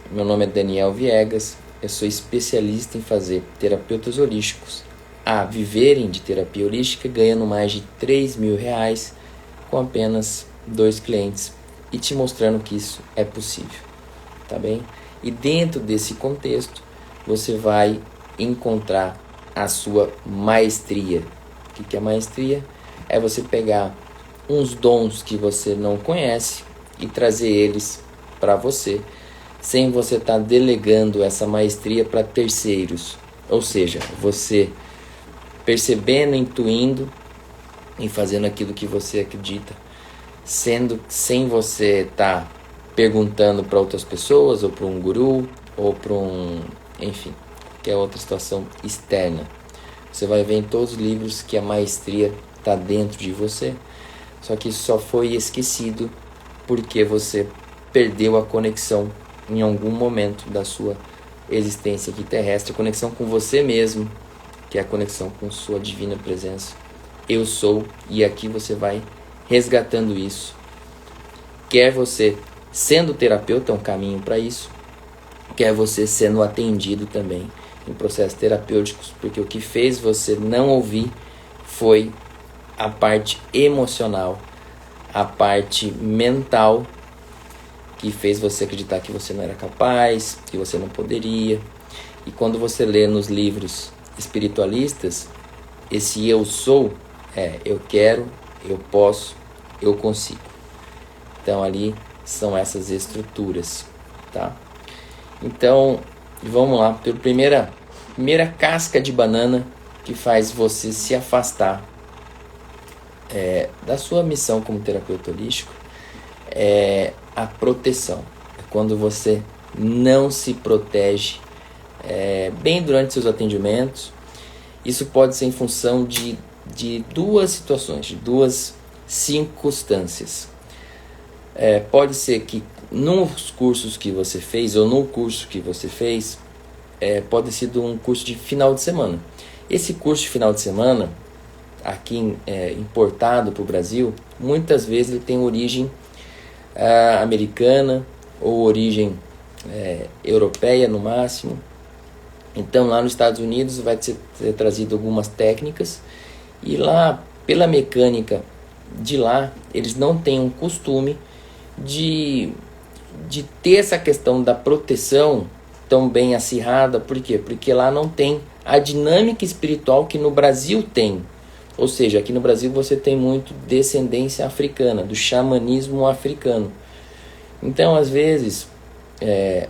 Meu nome é Daniel Viegas, eu sou especialista em fazer terapeutas holísticos a viverem de terapia holística ganhando mais de R$ 3.000 com apenas 2 clientes e te mostrando que isso é possível, tá bem? E dentro desse contexto você vai encontrar a sua maestria. O que é maestria? É você pegar uns dons que você não conhece e trazer eles para você, sem você estar delegando essa maestria para terceiros. Ou seja, você percebendo, intuindo e fazendo aquilo que você acredita, sem você estar perguntando para outras pessoas, ou para um guru, ou para enfim, que é outra situação externa. Você vai ver em todos os livros que a maestria está dentro de você, só que isso só foi esquecido porque você perdeu a conexão em algum momento da sua existência aqui terrestre, a conexão com você mesmo, que é a conexão com sua divina presença. Eu sou, e aqui você vai resgatando isso. Quer você sendo terapeuta, é um caminho para isso, quer você sendo atendido também em processos terapêuticos, porque o que fez você não ouvir foi a parte emocional, a parte mental, que fez você acreditar que você não era capaz, que você não poderia. E quando você lê nos livros espiritualistas, esse eu sou eu quero, eu posso, eu consigo. Então ali são essas estruturas, tá? Então vamos lá, pela primeira casca de banana que faz você se afastar da sua missão como terapeuta holístico é a proteção. É quando você não se protege bem durante seus atendimentos. Isso pode ser em função de duas situações, de duas circunstâncias. Pode ser que nos cursos que você fez, ou no curso que você fez, pode ter sido um curso de final de semana. Esse curso de final de semana, aqui importado para o Brasil, muitas vezes ele tem origem americana ou origem europeia no máximo. Então lá nos Estados Unidos vai ser trazido algumas técnicas, e lá, pela mecânica de lá, eles não têm um costume de ter essa questão da proteção tão bem acirrada. Por quê? Porque lá não tem a dinâmica espiritual que no Brasil tem. Ou seja, aqui no Brasil você tem muito descendência africana, do xamanismo africano. Então, às vezes,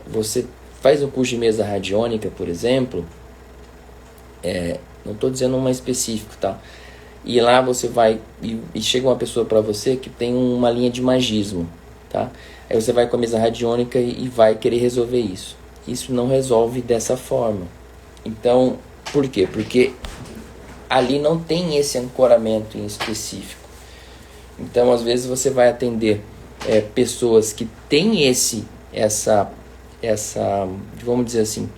você faz um curso de mesa radiônica, por exemplo, não estou dizendo uma específica, tá? E lá você vai, e chega uma pessoa para você que tem uma linha de magismo, tá? Aí você vai com a mesa radiônica e vai querer resolver isso. Isso não resolve dessa forma. Então, por quê? Porque ali não tem esse ancoramento em específico. Então, às vezes você vai atender pessoas que têm essa, vamos dizer assim,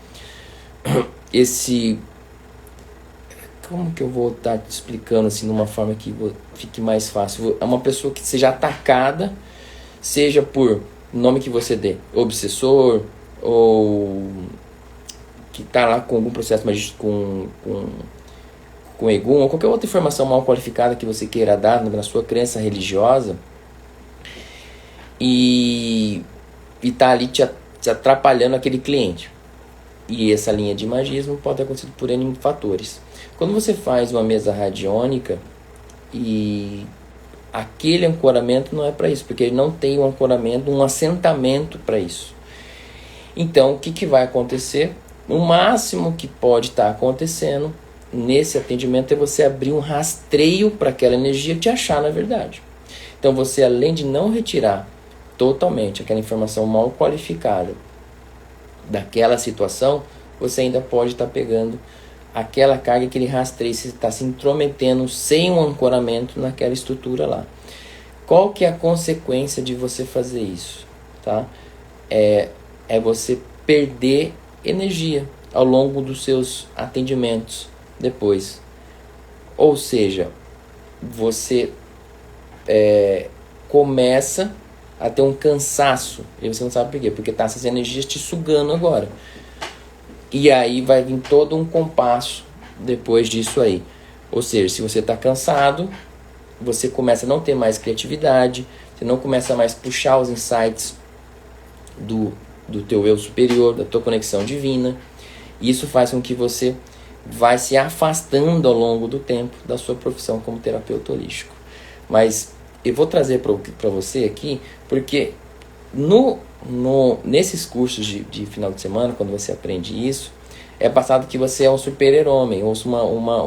como que eu vou estar te explicando assim de uma forma que fique mais fácil? É uma pessoa que seja atacada, seja por nome que você dê, obsessor, ou que está lá com algum processo magístico com egum, ou qualquer outra informação mal qualificada que você queira dar na sua crença religiosa, e está ali te atrapalhando aquele cliente. E essa linha de magismo pode ter acontecido por N fatores. Quando você faz uma mesa radiônica, e aquele ancoramento não é para isso, porque ele não tem um ancoramento, um assentamento para isso. Então, o que vai acontecer? O máximo que pode estar acontecendo nesse atendimento é você abrir um rastreio para aquela energia te achar, na verdade. Então, você, além de não retirar totalmente aquela informação mal qualificada daquela situação, você ainda pode estar pegando aquela carga, aquele rastreio, você está se intrometendo sem um ancoramento naquela estrutura lá. Qual que é a consequência de você fazer isso? Tá? É você perder energia ao longo dos seus atendimentos depois. Ou seja, você começa a ter um cansaço. E você não sabe por quê, porque tá essas energias te sugando agora. E aí vai vir todo um compasso depois disso aí. Ou seja, se você está cansado, você começa a não ter mais criatividade, você não começa mais a puxar os insights do teu eu superior, da tua conexão divina. Isso faz com que você vai se afastando ao longo do tempo da sua profissão como terapeuta holístico. Mas eu vou trazer para você aqui, porque nesses cursos de final de semana, quando você aprende isso, é passado que você é um super-herói ou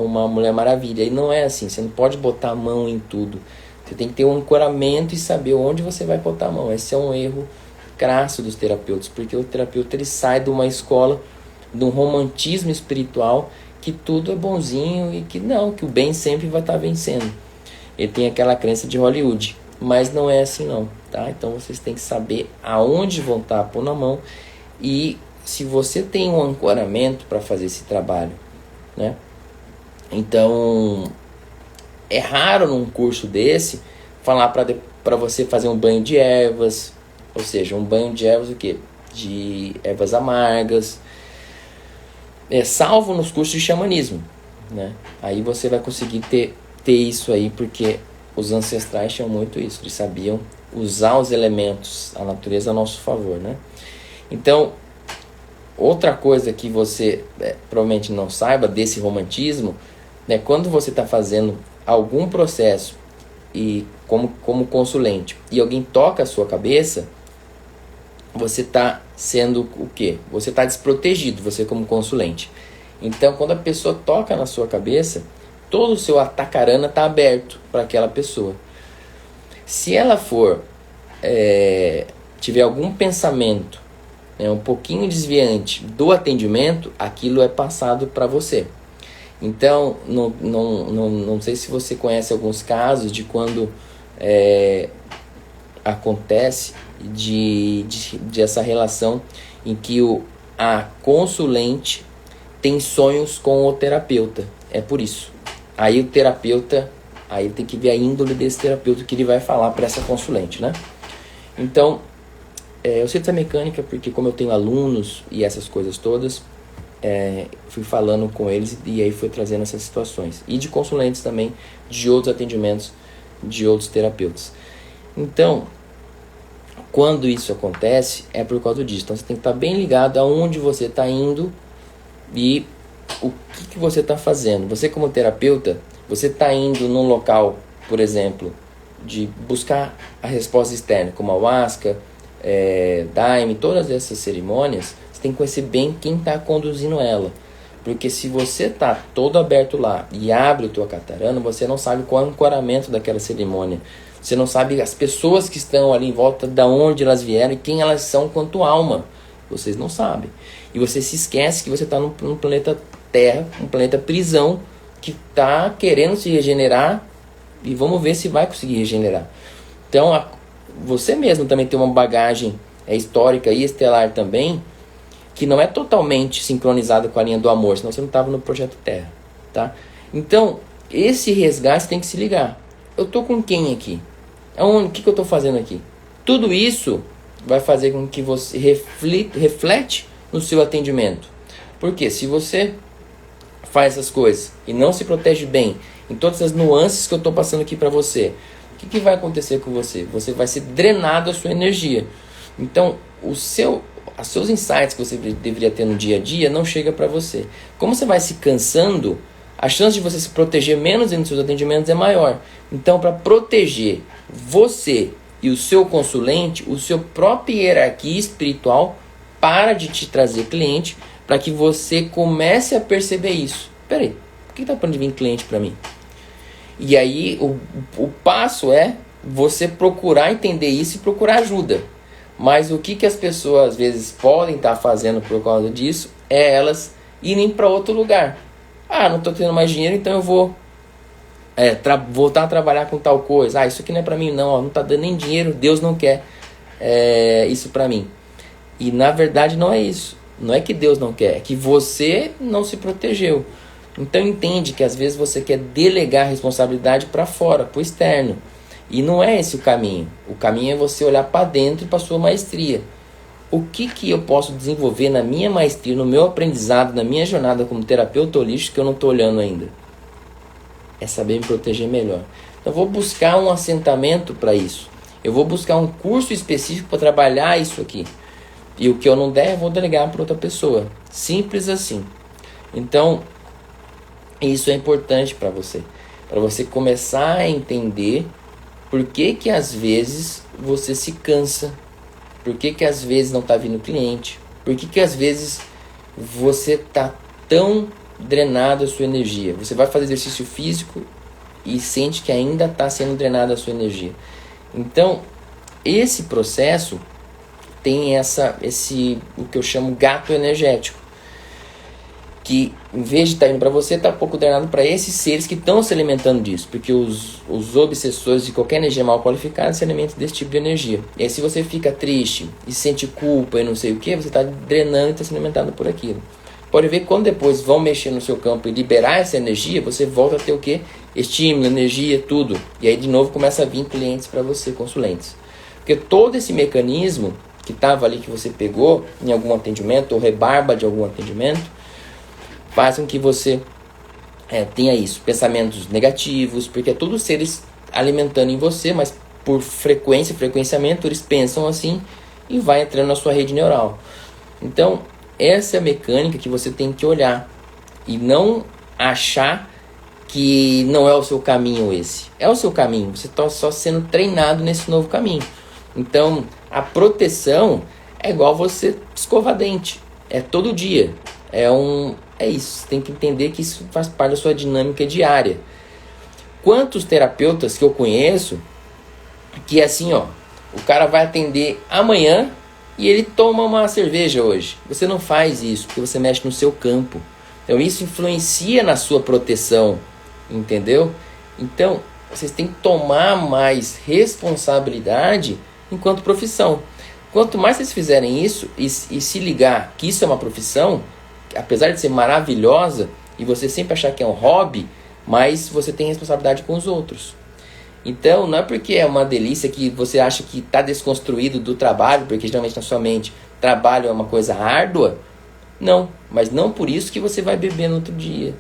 uma Mulher Maravilha. E não é assim, você não pode botar a mão em tudo. Você tem que ter um ancoramento e saber onde você vai botar a mão. Esse é um erro crasso dos terapeutas, porque o terapeuta ele sai de uma escola, de um romantismo espiritual, que tudo é bonzinho e que o bem sempre vai estar vencendo. Ele tem aquela crença de Hollywood, mas não é assim não, tá? Então vocês têm que saber aonde vão estar pondo a mão, e se você tem um ancoramento para fazer esse trabalho, né? Então é raro num curso desse falar para você fazer um banho de ervas, ou seja, um banho de ervas o quê? De ervas amargas, salvo nos cursos de xamanismo, né? Aí você vai conseguir ter isso aí, porque os ancestrais tinham muito isso, eles sabiam usar os elementos, a natureza a nosso favor, né? Então, outra coisa que você provavelmente não saiba desse romantismo, né, quando você está fazendo algum processo e como consulente e alguém toca a sua cabeça, você está sendo o quê? Você está desprotegido, você como consulente. Então, quando a pessoa toca na sua cabeça, todo o seu atacarana está aberto para aquela pessoa. Se ela tiver algum pensamento um pouquinho desviante do atendimento, aquilo é passado para você. Então, não sei se você conhece alguns casos de quando acontece de essa relação em que a consulente tem sonhos com o terapeuta. É por isso. Aí o terapeuta, aí tem que ver a índole desse terapeuta que ele vai falar para essa consulente, né? Então, eu sei dessa mecânica porque como eu tenho alunos e essas coisas todas, fui falando com eles e aí fui trazendo essas situações. E de consulentes também, de outros atendimentos, de outros terapeutas. Então, quando isso acontece, é por causa disso. Então, você tem que estar bem ligado aonde você está indo e o que você está fazendo. Você como terapeuta, você está indo num local, por exemplo, de buscar a resposta externa, como a ayahuasca, daime, todas essas cerimônias, você tem que conhecer bem quem está conduzindo ela. Porque se você está todo aberto lá e abre o teu catarana, você não sabe qual é o ancoramento daquela cerimônia. Você não sabe as pessoas que estão ali em volta, de onde elas vieram e quem elas são quanto alma. Vocês não sabem. E você se esquece que você está num planeta Terra, um planeta prisão, que está querendo se regenerar e vamos ver se vai conseguir regenerar. Então, você mesmo também tem uma bagagem histórica e estelar também, que não é totalmente sincronizada com a linha do amor, senão você não estava no Projeto Terra, tá? Então, esse resgate tem que se ligar. Eu tô com quem aqui? O que eu estou fazendo aqui? Tudo isso vai fazer com que você reflete no seu atendimento. Porque se você faz essas coisas e não se protege bem em todas as nuances que eu estou passando aqui para você, o que vai acontecer com você? Você vai ser drenado a sua energia. Então, os seus insights que você deveria ter no dia a dia não chega para você. Como você vai se cansando, a chance de você se proteger menos nos seus atendimentos é maior. Então, para proteger você e o seu consulente, o seu próprio hierarquia espiritual para de te trazer cliente, para que você comece a perceber isso. Peraí, por que está parando de vir cliente para mim? E aí, o passo é você procurar entender isso e procurar ajuda. Mas o que as pessoas às vezes podem estar fazendo por causa disso é elas irem para outro lugar. Não estou tendo mais dinheiro, então eu vou voltar a trabalhar com tal coisa. Isso aqui não é para mim não está dando nem dinheiro, Deus não quer isso para mim. E na verdade não é isso. Não é que Deus não quer, é que você não se protegeu. Então entende que às vezes você quer delegar a responsabilidade para fora, para o externo. E não é esse o caminho. O caminho é você olhar para dentro e para sua maestria. O que eu posso desenvolver na minha maestria, no meu aprendizado, na minha jornada como terapeuta holístico que eu não estou olhando ainda? É saber me proteger melhor. Então eu vou buscar um assentamento para isso. Eu vou buscar um curso específico para trabalhar isso aqui. E o que eu não der, eu vou delegar para outra pessoa. Simples assim. Então, isso é importante para você. Para você começar a entender por que às vezes você se cansa. Por que às vezes não está vindo cliente. Por que às vezes você está tão drenado a sua energia. Você vai fazer exercício físico e sente que ainda está sendo drenada a sua energia. Então, esse processo tem o que eu chamo gato energético, que em vez de estar indo para você, está um pouco drenado para esses seres que estão se alimentando disso, porque os obsessores de qualquer energia mal qualificada se alimentam desse tipo de energia. E aí se você fica triste e sente culpa e não sei o que, você está drenando e está se alimentando por aquilo. Pode ver que quando depois vão mexer no seu campo e liberar essa energia, você volta a ter o quê? Estímulo, energia, tudo. E aí de novo começa a vir clientes para você, consulentes. Porque todo esse mecanismo que estava ali, que você pegou em algum atendimento, ou rebarba de algum atendimento, faz com que você tenha isso, pensamentos negativos, porque é tudo seres alimentando em você, mas por frequenciamento, eles pensam assim e vai entrando na sua rede neural. Então, essa é a mecânica que você tem que olhar e não achar que não é o seu caminho esse. É o seu caminho, você está só sendo treinado nesse novo caminho. Então, a proteção é igual você escovar dente, é todo dia, é isso, você tem que entender que isso faz parte da sua dinâmica diária. Quantos terapeutas que eu conheço que assim, ó, o cara vai atender amanhã e ele toma uma cerveja hoje. Você não faz isso, porque você mexe no seu campo. Então isso influencia na sua proteção, entendeu? Então vocês têm que tomar mais responsabilidade enquanto profissão. Quanto mais vocês fizerem isso e se ligar que isso é uma profissão, apesar de ser maravilhosa e você sempre achar que é um hobby, mas você tem responsabilidade com os outros. Então, não é porque é uma delícia que você acha que está desconstruído do trabalho, porque geralmente na sua mente trabalho é uma coisa árdua. Não, mas não por isso que você vai beber no outro dia.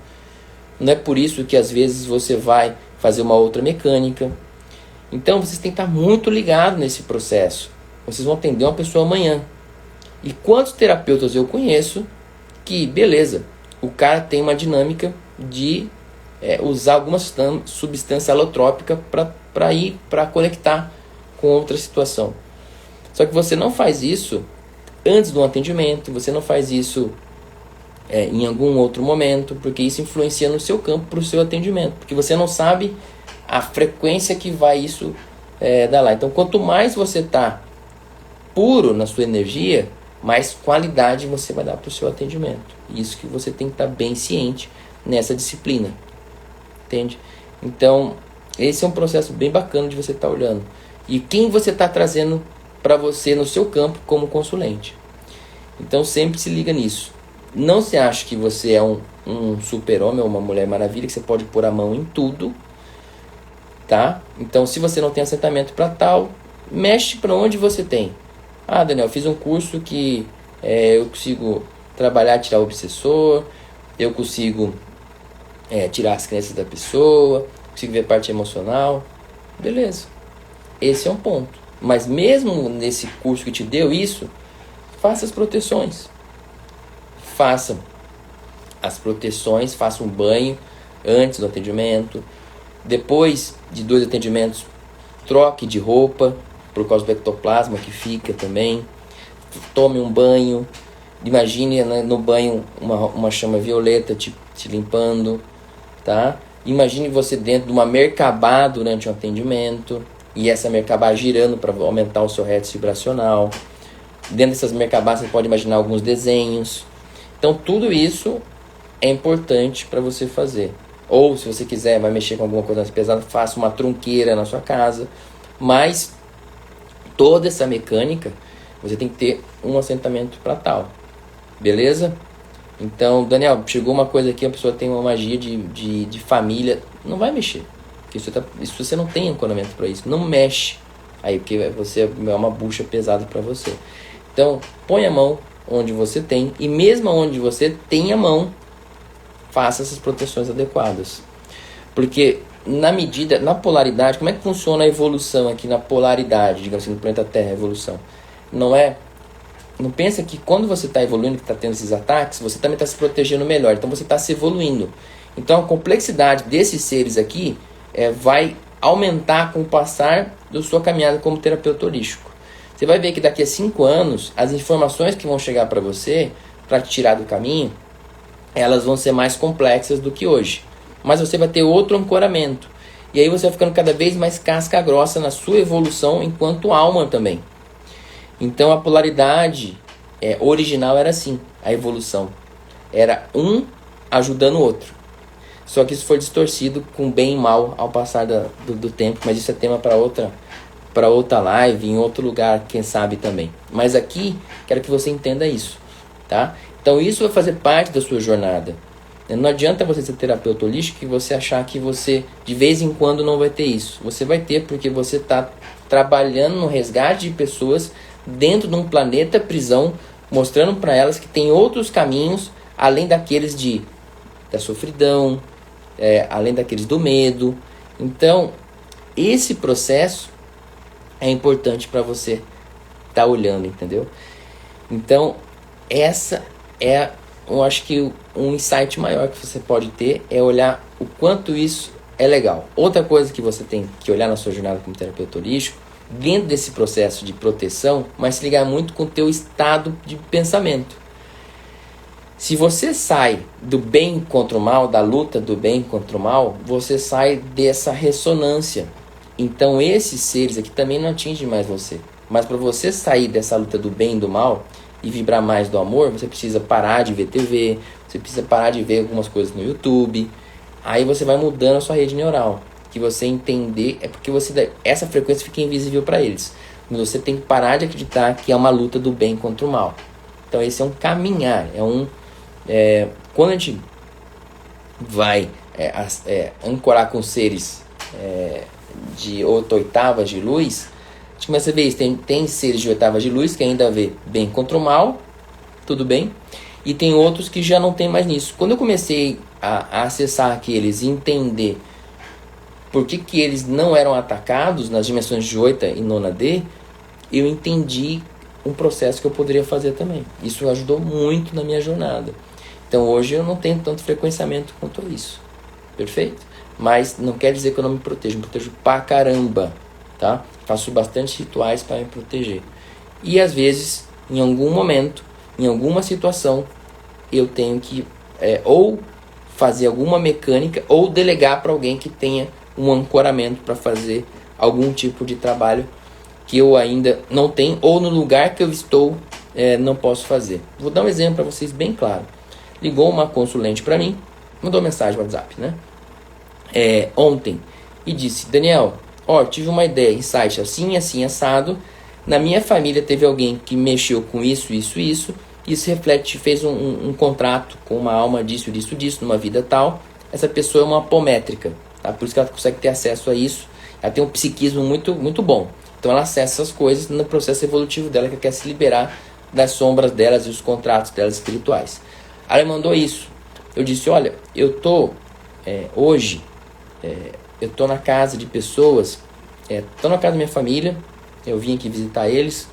Não é por isso que às vezes você vai fazer uma outra mecânica. Então, vocês têm que estar muito ligados nesse processo. Vocês vão atender uma pessoa amanhã. E quantos terapeutas eu conheço que, beleza, o cara tem uma dinâmica de usar alguma substância alotrópica para conectar com outra situação. Só que você não faz isso antes do atendimento, você não faz isso em algum outro momento, porque isso influencia no seu campo para o seu atendimento, porque você não sabe a frequência que vai isso dar lá. Então, quanto mais você está puro na sua energia, mais qualidade você vai dar para o seu atendimento. Isso que você tem que estar bem ciente nessa disciplina. Entende? Então, esse é um processo bem bacana de você estar olhando. E quem você está trazendo para você no seu campo como consulente. Então, sempre se liga nisso. Não se acha que você é um super-homem ou uma mulher maravilha, que você pode pôr a mão em tudo. Tá? Então, se você não tem assentamento para tal, mexe para onde você tem. Ah, Daniel, fiz um curso que eu consigo trabalhar, tirar o obsessor, eu consigo tirar as crenças da pessoa, consigo ver a parte emocional. Beleza, esse é um ponto. Mas mesmo nesse curso que te deu isso, faça as proteções. Faça as proteções, faça um banho antes do atendimento. Depois de 2 atendimentos, troque de roupa, por causa do ectoplasma que fica também. Tome um banho. Imagine no banho uma chama violeta te limpando. Tá? Imagine você dentro de uma Merkabah durante um atendimento e essa Merkabah girando para aumentar o seu hertz vibracional. Dentro dessas Merkabahs você pode imaginar alguns desenhos. Então tudo isso é importante para você fazer. Ou se você quiser, vai mexer com alguma coisa mais pesada, faça uma trunqueira na sua casa. Mas toda essa mecânica você tem que ter um assentamento para tal. Beleza? Então, Daniel, chegou uma coisa aqui, a pessoa tem uma magia de família, não vai mexer. Isso você não tem ancoramento para isso, não mexe. Aí porque você é uma bucha pesada para você. Então, põe a mão onde você tem, e mesmo onde você tem a mão, faça essas proteções adequadas. Porque na polaridade, como é que funciona a evolução aqui na polaridade, digamos assim, no planeta Terra, a evolução? Não pensa que quando você está evoluindo, que está tendo esses ataques, você também está se protegendo melhor, então você está se evoluindo. Então a complexidade desses seres aqui vai aumentar com o passar da sua caminhada como terapeuta holístico. Você vai ver que daqui a 5 anos, as informações que vão chegar para você, para te tirar do caminho, elas vão ser mais complexas do que hoje. Mas você vai ter outro ancoramento. E aí você vai ficando cada vez mais casca grossa na sua evolução enquanto alma também. Então a polaridade original era assim, a evolução. Era um ajudando o outro. Só que isso foi distorcido com bem e mal ao passar do tempo. Mas isso é tema para outra live, em outro lugar, quem sabe também. Mas aqui, quero que você entenda isso, tá? Então isso vai fazer parte da sua jornada. Não adianta você ser terapeuta holístico e você achar que você, de vez em quando, não vai ter isso. Você vai ter porque você está trabalhando no resgate de pessoas dentro de um planeta prisão, mostrando para elas que tem outros caminhos, além daqueles da sofridão, além daqueles do medo. Então, esse processo é importante para você estar olhando, entendeu? Então, essa eu acho que um insight maior que você pode ter é olhar o quanto isso é legal. Outra coisa que você tem que olhar na sua jornada como terapeuta holístico, dentro desse processo de proteção, mas se ligar muito com o teu estado de pensamento. Se você sai do bem contra o mal, da luta do bem contra o mal, você sai dessa ressonância. Então esses seres aqui também não atingem mais você. Mas para você sair dessa luta do bem e do mal e vibrar mais do amor, você precisa parar de ver TV, você precisa parar de ver algumas coisas no YouTube. Aí você vai mudando a sua rede neural. Que você entender, é porque essa frequência fica invisível para eles. Mas você tem que parar de acreditar que é uma luta do bem contra o mal. Então esse é um caminhar, quando a gente vai ancorar com seres de oitavas de luz, a gente começa a ver isso. Tem seres de oitavas de luz que ainda vê bem contra o mal, tudo bem, e tem outros que já não tem mais nisso. Quando eu comecei a acessar aqueles e entender por que eles não eram atacados nas dimensões de 8ª e 9ª, eu entendi um processo que eu poderia fazer também. Isso ajudou muito na minha jornada. Então hoje eu não tenho tanto frequenciamento quanto a isso. Perfeito? Mas não quer dizer que eu não me protejo pra caramba, tá? Faço bastante rituais para me proteger. E às vezes, em algum momento, em alguma situação, eu tenho que ou fazer alguma mecânica ou delegar para alguém que tenha um ancoramento para fazer algum tipo de trabalho que eu ainda não tenho, ou no lugar que eu estou não posso fazer. Vou dar um exemplo para vocês bem claro. Ligou uma consulente para mim, mandou mensagem no WhatsApp, né? Ontem, e disse: Daniel, tive uma ideia, insight assim, assim, assado. Na minha família teve alguém que mexeu com isso, isso, isso. Isso reflete, fez um contrato com uma alma disso, disso, disso, numa vida tal. Essa pessoa é uma apométrica, tá? Por isso que ela consegue ter acesso a isso. Ela tem um psiquismo muito, muito bom. Então ela acessa essas coisas no processo evolutivo dela, que quer se liberar das sombras delas e os contratos delas espirituais. Ela mandou isso. Eu disse: olha, eu tô hoje, eu tô na casa de pessoas, tô na casa da minha família, eu vim aqui visitar eles.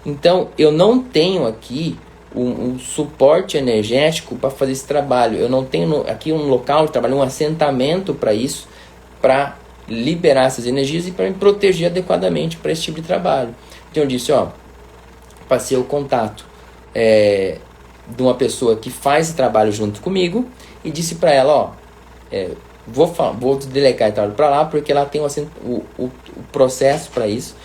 Então eu não tenho aqui um suporte energético para fazer esse trabalho. Eu não tenho aqui um local de trabalho, um assentamento para isso, para liberar essas energias e para me proteger adequadamente para esse tipo de trabalho. Então eu disse: passei o contato de uma pessoa que faz esse trabalho junto comigo e disse para ela: vou delegar o trabalho para lá, porque ela tem o processo para isso,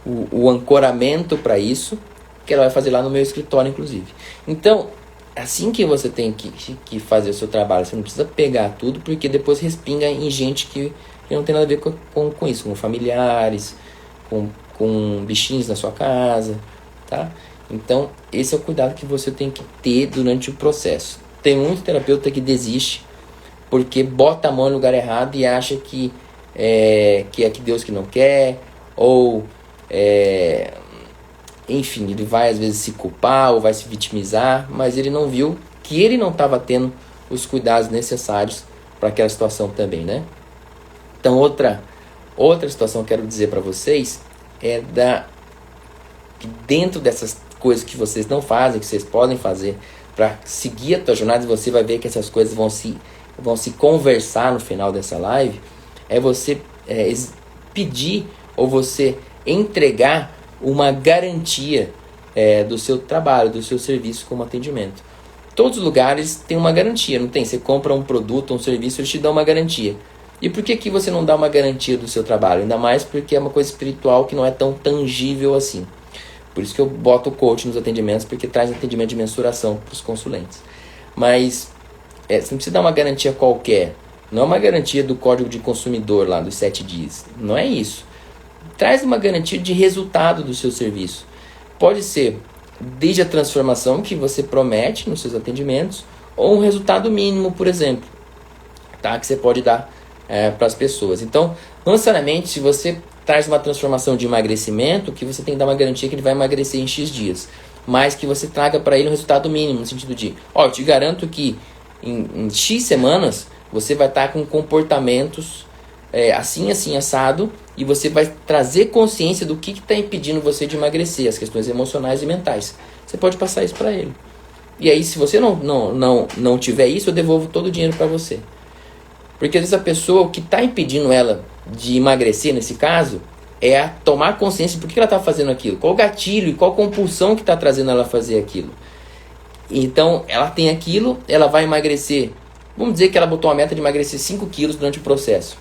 o ancoramento para isso, que ela vai fazer lá no meu escritório, inclusive. Então, assim que você tem que fazer o seu trabalho, você não precisa pegar tudo, porque depois respinga em gente que não tem nada a ver com isso, com familiares, com bichinhos na sua casa, tá? Então, esse é o cuidado que você tem que ter durante o processo. Tem muito terapeuta que desiste porque bota a mão no lugar errado e acha que que é que Deus que não quer, ou enfim, ele vai às vezes se culpar ou vai se vitimizar, mas ele não viu que ele não estava tendo os cuidados necessários para aquela situação também, né? Então outra situação que eu quero dizer para vocês é que dentro dessas coisas que vocês não fazem, que vocês podem fazer para seguir a tua jornada, e você vai ver que essas coisas vão se conversar no final dessa live, é você pedir ou você entregar uma garantia do seu trabalho, do seu serviço como atendimento. Todos os lugares têm uma garantia, não tem? Você compra um produto, um serviço, eles te dão uma garantia. E por que você não dá uma garantia do seu trabalho? Ainda mais porque é uma coisa espiritual que não é tão tangível assim. Por isso que eu boto o coach nos atendimentos, porque traz atendimento de mensuração para os consulentes. Mas você não precisa dar uma garantia qualquer. Não é uma garantia do código de consumidor lá dos 7 dias. Não é isso. Traz uma garantia de resultado do seu serviço. Pode ser desde a transformação que você promete nos seus atendimentos, ou um resultado mínimo, por exemplo, tá? Que você pode dar para as pessoas. Então, não necessariamente se você traz uma transformação de emagrecimento, que você tem que dar uma garantia que ele vai emagrecer em X dias, mas que você traga para ele um resultado mínimo, no sentido de, eu te garanto que em X semanas você vai estar com comportamentos assim, assado, e você vai trazer consciência do que está impedindo você de emagrecer, as questões emocionais e mentais. Você pode passar isso para ele. E aí, se você não tiver isso, eu devolvo todo o dinheiro para você. Porque às vezes a pessoa, o que está impedindo ela de emagrecer, nesse caso, é a tomar consciência de por que ela está fazendo aquilo. Qual o gatilho e qual compulsão que está trazendo ela a fazer aquilo. Então, ela tem aquilo, ela vai emagrecer. Vamos dizer que ela botou a meta de emagrecer 5 quilos durante o processo.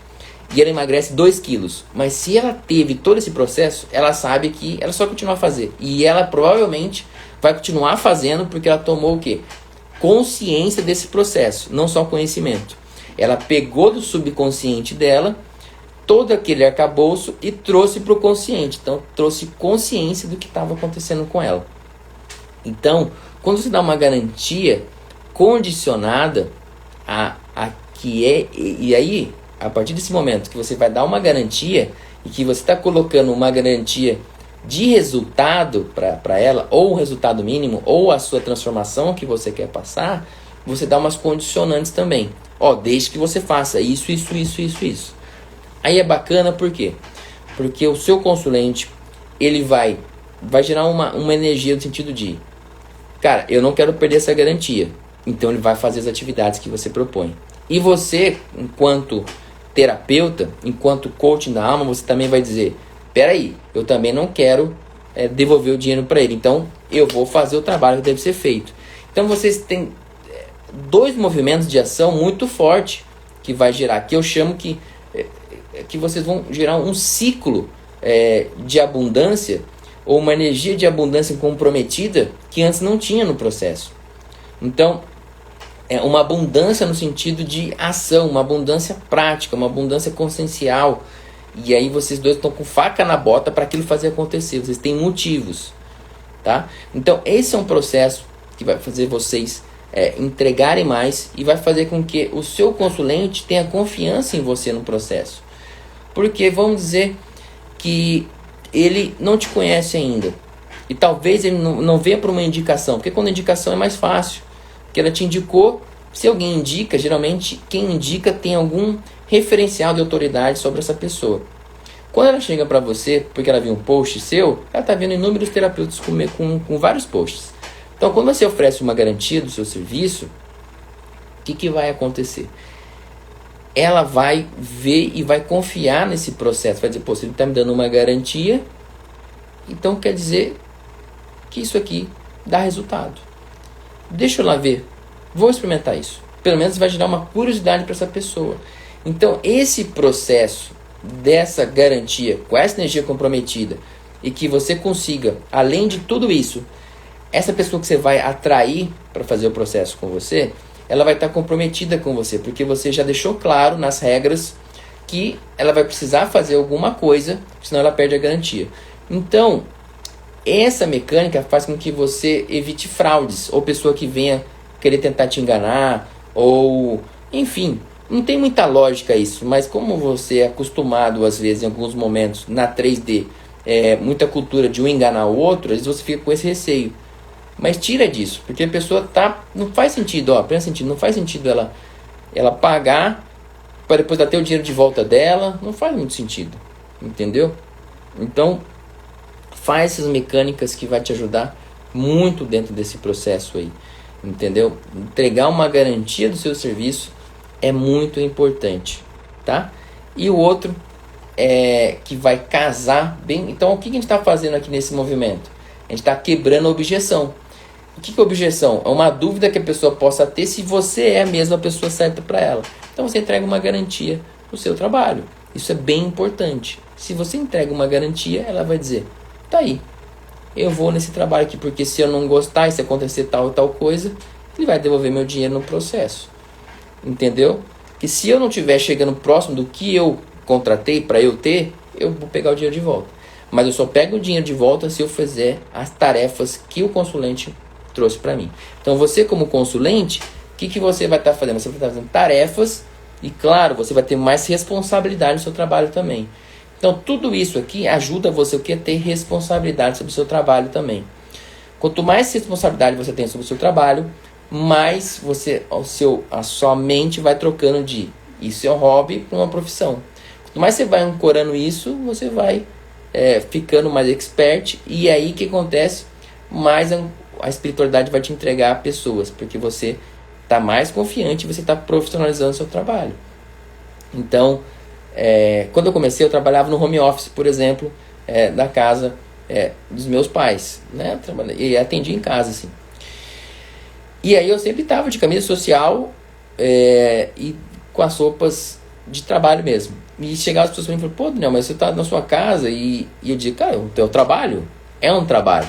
E ela emagrece 2 quilos. Mas se ela teve todo esse processo, ela sabe que ela só continua a fazer. E ela provavelmente vai continuar fazendo porque ela tomou o quê? Consciência desse processo, não só conhecimento. Ela pegou do subconsciente dela todo aquele arcabouço e trouxe para o consciente. Então, trouxe consciência do que estava acontecendo com ela. Então, quando você dá uma garantia condicionada e aí, a partir desse momento que você vai dar uma garantia e que você está colocando uma garantia de resultado para ela, ou um resultado mínimo, ou a sua transformação que você quer passar, você dá umas condicionantes também. Desde que você faça isso. Aí é bacana por quê? Porque o seu consulente, ele vai gerar uma energia no sentido de, cara, eu não quero perder essa garantia. Então ele vai fazer as atividades que você propõe. E você, enquanto terapeuta, enquanto coaching da alma, você também vai dizer, peraí, eu também não quero devolver o dinheiro para ele. Então eu vou fazer o trabalho que deve ser feito. Então vocês têm 2 movimentos de ação muito forte que vai gerar, que eu chamo que vocês vão gerar um ciclo de abundância, ou uma energia de abundância comprometida que antes não tinha no processo. Então, é uma abundância no sentido de ação, uma abundância prática, uma abundância consciencial. E aí vocês dois estão com faca na bota para aquilo fazer acontecer. Vocês têm motivos, tá? Então, esse é um processo que vai fazer vocês entregarem mais e vai fazer com que o seu consulente tenha confiança em você no processo. Porque vamos dizer que ele não te conhece ainda e talvez ele não venha por uma indicação, porque quando a indicação é mais fácil, porque ela te indicou. Se alguém indica, geralmente quem indica tem algum referencial de autoridade sobre essa pessoa. Quando ela chega para você, porque ela viu um post seu, ela está vendo inúmeros terapeutas com vários posts. Então, quando você oferece uma garantia do seu serviço, o que vai acontecer? Ela vai ver e vai confiar nesse processo. Vai dizer, se ele está me dando uma garantia, então quer dizer que isso aqui dá resultado. Deixa eu lá ver. Vou experimentar isso. Pelo menos vai gerar uma curiosidade para essa pessoa. Então, esse processo dessa garantia, com essa energia comprometida, e que você consiga, além de tudo isso, essa pessoa que você vai atrair para fazer o processo com você, ela vai estar comprometida com você, porque você já deixou claro nas regras que ela vai precisar fazer alguma coisa, senão ela perde a garantia. Então, essa mecânica faz com que você evite fraudes, ou pessoa que venha querer tentar te enganar, ou, enfim, Não tem muita lógica isso, mas como você é acostumado, às vezes, em alguns momentos, na 3D, muita cultura de um enganar o outro, às vezes você fica com esse receio. Mas tira disso, porque a pessoa não faz sentido, não faz sentido ela pagar para depois dar o dinheiro de volta dela, não faz muito sentido, entendeu? Então, faz essas mecânicas que vai te ajudar muito dentro desse processo aí, entendeu? Entregar uma garantia do seu serviço é muito importante, tá? E o outro que vai casar bem. Então, o que a gente está fazendo aqui nesse movimento? A gente está quebrando a objeção. O que é objeção? É uma dúvida que a pessoa possa ter se você é mesmo a pessoa certa para ela. Então, você entrega uma garantia no seu trabalho. Isso é bem importante. Se você entrega uma garantia, ela vai dizer: tá aí, eu vou nesse trabalho aqui, porque se eu não gostar e se acontecer tal e tal coisa, ele vai devolver meu dinheiro no processo. Entendeu? Que se eu não estiver chegando próximo do que eu contratei para eu ter, eu vou pegar o dinheiro de volta. Mas eu só pego o dinheiro de volta se eu fizer as tarefas que o consulente trouxe para mim. Então você, como consulente, o que você vai estar fazendo? Você vai estar fazendo tarefas e, claro, você vai ter mais responsabilidade no seu trabalho também. Então tudo isso aqui ajuda você a ter responsabilidade sobre o seu trabalho também. Quanto mais responsabilidade você tem sobre o seu trabalho, mais a sua mente vai trocando de isso é um hobby para uma profissão. Quanto mais você vai ancorando isso, você vai ficando mais expert, e aí o que acontece? Mais a espiritualidade vai te entregar a pessoas, porque você está mais confiante, você está profissionalizando o seu trabalho. Então, quando eu comecei, eu trabalhava no home office, por exemplo, da casa dos meus pais, né? E atendia em casa, assim. E aí eu sempre estava de camisa social e com as roupas de trabalho mesmo. E chegava as pessoas para mim e falavam: pô, Daniel, mas você está na sua casa? E eu digo: cara, o teu trabalho é um trabalho.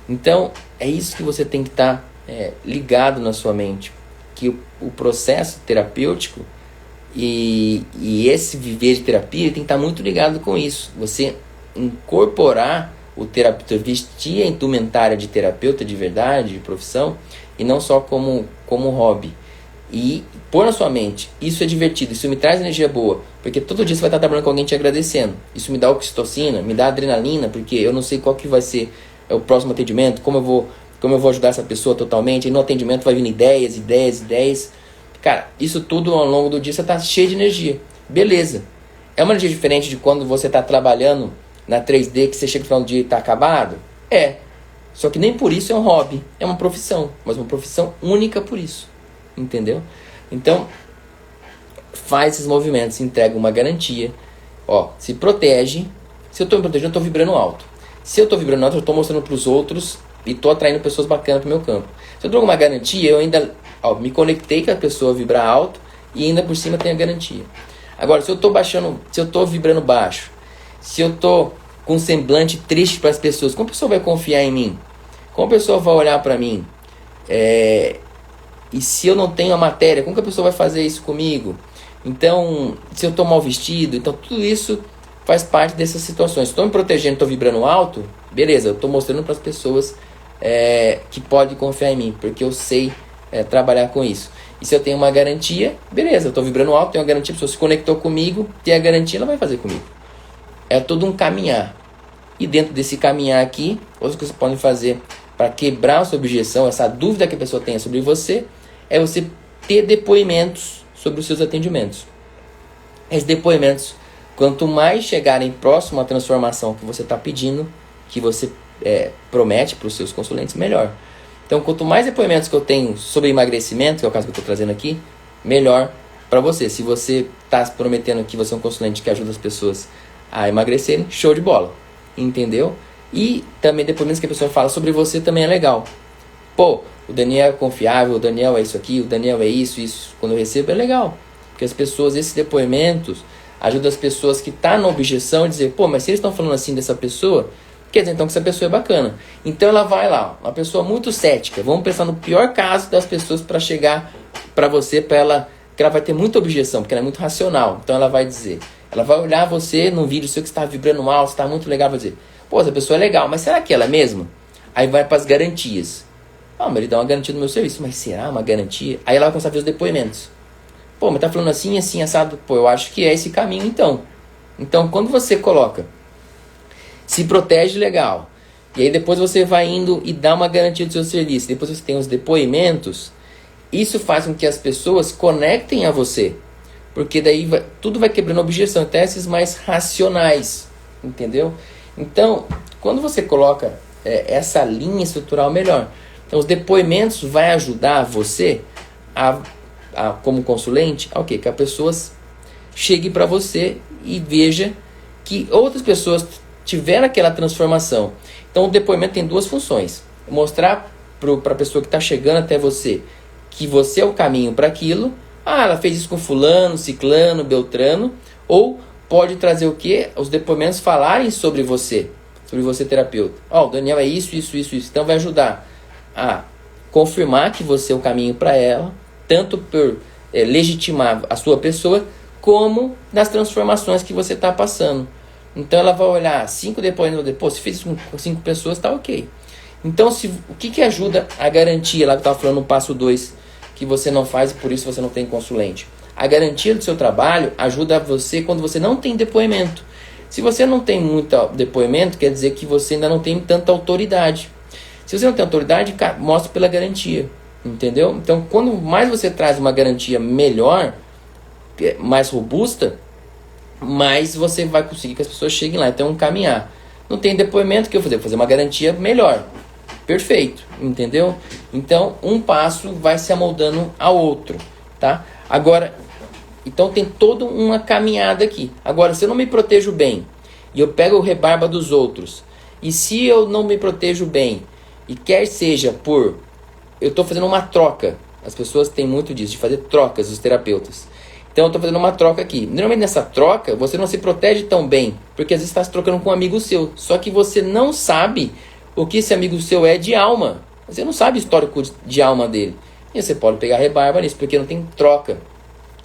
Então, é isso que você tem que estar ligado na sua mente. Que o processo terapêutico e esse viver de terapia tem que estar muito ligado com isso. Você incorporar o terapeuta, vestir a indumentária de terapeuta de verdade, de profissão, e não só como hobby. E pôr na sua mente: isso é divertido, isso me traz energia boa, porque todo dia você vai estar trabalhando com alguém te agradecendo. Isso me dá oxitocina, me dá adrenalina, porque eu não sei qual que vai ser o próximo atendimento, como eu vou ajudar essa pessoa totalmente. E no atendimento vai vindo ideias. Cara, isso tudo ao longo do dia você está cheio de energia. Beleza. É uma energia diferente de quando você está trabalhando na 3D, que você chega no final do dia e está acabado? Só que nem por isso é um hobby, é uma profissão, mas uma profissão única por isso, entendeu? Então, faz esses movimentos, entrega uma garantia, se protege. Se eu estou me protegendo, eu estou vibrando alto. Se eu estou vibrando alto, eu estou mostrando para os outros e estou atraindo pessoas bacanas para o meu campo. Se eu dou uma garantia, eu ainda me conectei com a pessoa vibrar alto e ainda por cima tenho a garantia. Agora, se eu estou vibrando baixo, se eu estou com um semblante triste para as pessoas, como a pessoa vai confiar em mim? Como a pessoa vai olhar para mim? E se eu não tenho a matéria, como que a pessoa vai fazer isso comigo? Então, se eu estou mal vestido, então tudo isso faz parte dessas situações. Estou me protegendo, estou vibrando alto, beleza, eu estou mostrando para as pessoas que podem confiar em mim, porque eu sei trabalhar com isso. E se eu tenho uma garantia, beleza, eu estou vibrando alto, tenho uma garantia, a pessoa se conectou comigo, tem a garantia, ela vai fazer comigo. É todo um caminhar. E dentro desse caminhar aqui, outras coisas que você pode fazer para quebrar a sua objeção, essa dúvida que a pessoa tenha sobre você, é você ter depoimentos sobre os seus atendimentos. Esses depoimentos, quanto mais chegarem próximo à transformação que você está pedindo, que você promete para os seus consulentes, melhor. Então, quanto mais depoimentos que eu tenho sobre emagrecimento, que é o caso que eu estou trazendo aqui, melhor para você. Se você está prometendo que você é um consulente que ajuda as pessoas a emagrecerem, show de bola, entendeu? E também depoimentos que a pessoa fala sobre você também é legal. Pô, o Daniel é confiável, o Daniel é isso aqui, o Daniel é isso. Quando eu recebo é legal, porque as pessoas, esses depoimentos ajudam as pessoas que estão na objeção a dizer: pô, mas se eles estão falando assim dessa pessoa, quer dizer então que essa pessoa é bacana. Então ela vai lá, uma pessoa muito cética, vamos pensar no pior caso das pessoas para chegar para você, para ela, que ela vai ter muita objeção, porque ela é muito racional. Então ela vai dizer, ela vai olhar você num vídeo seu que está vibrando mal, está muito legal, vai dizer: pô, essa pessoa é legal, mas será que ela é mesmo? Aí vai para as garantias. Mas ele dá uma garantia no meu serviço, mas será uma garantia? Aí ela vai começar a ver os depoimentos. Pô, mas tá falando assim, assim, assado. Pô, eu acho que é esse caminho então. Então, quando você coloca, se protege legal, e aí depois você vai indo e dá uma garantia do seu serviço, depois você tem os depoimentos, isso faz com que as pessoas conectem a você. Porque daí tudo vai quebrando objeção, até esses mais racionais, entendeu? Então, quando você coloca essa linha estrutural melhor, então os depoimentos vai ajudar você como consulente, que a pessoa chegue para você e veja que outras pessoas tiveram aquela transformação. Então o depoimento tem duas funções: mostrar para a pessoa que está chegando até você que você é o caminho para aquilo. Ela fez isso com fulano, ciclano, beltrano. Ou pode trazer o quê? Os depoimentos falarem sobre você terapeuta. O Daniel é isso. Então vai ajudar a confirmar que você é o caminho para ela, tanto por legitimar a sua pessoa, como nas transformações que você está passando. Então ela vai olhar 5 depoimentos depois, se fez isso com 5 pessoas, está ok. Então o que ajuda a garantia, lá que eu estava falando no passo 2, que você não faz e por isso você não tem consulente? A garantia do seu trabalho ajuda você quando você não tem depoimento. Se você não tem muito depoimento, quer dizer que você ainda não tem tanta autoridade. Se você não tem autoridade, mostra pela garantia, entendeu? Então, quando mais você traz uma garantia melhor, mais robusta, mais você vai conseguir que as pessoas cheguem lá. Então, caminhar. Não tem depoimento, o que eu vou fazer uma garantia melhor. Perfeito, entendeu? Então, um passo vai se amoldando ao outro, tá? Agora, então tem toda uma caminhada aqui. Agora, se eu não me protejo bem e eu pego o rebarba dos outros, e se eu não me protejo bem, e quer seja por... Eu estou fazendo uma troca. As pessoas têm muito disso, de fazer trocas, os terapeutas. Então, eu estou fazendo uma troca aqui. Normalmente, nessa troca, você não se protege tão bem, porque às vezes está se trocando com um amigo seu. Só que você não sabe o que esse amigo seu é de alma. Você não sabe o histórico de alma dele. E você pode pegar rebarba nisso, porque não tem troca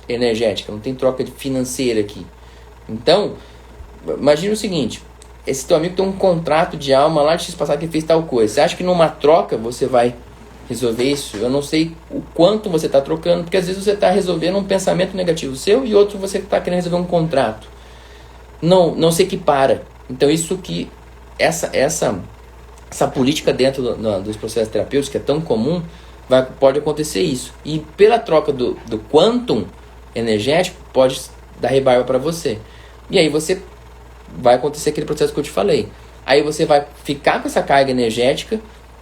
energética, não tem troca financeira aqui. Então, imagine o seguinte: esse teu amigo tem um contrato de alma lá de X passado que fez tal coisa. Você acha que numa troca você vai resolver isso? Eu não sei o quanto você está trocando, porque às vezes você está resolvendo um pensamento negativo seu e outro você está querendo resolver um contrato. Não se equipara. Então isso que essa política dentro dos processos terapêuticos, que é tão comum, pode acontecer isso. E pela troca do quantum energético, pode dar rebarba para você. E aí vai acontecer aquele processo que eu te falei. Aí você vai ficar com essa carga energética,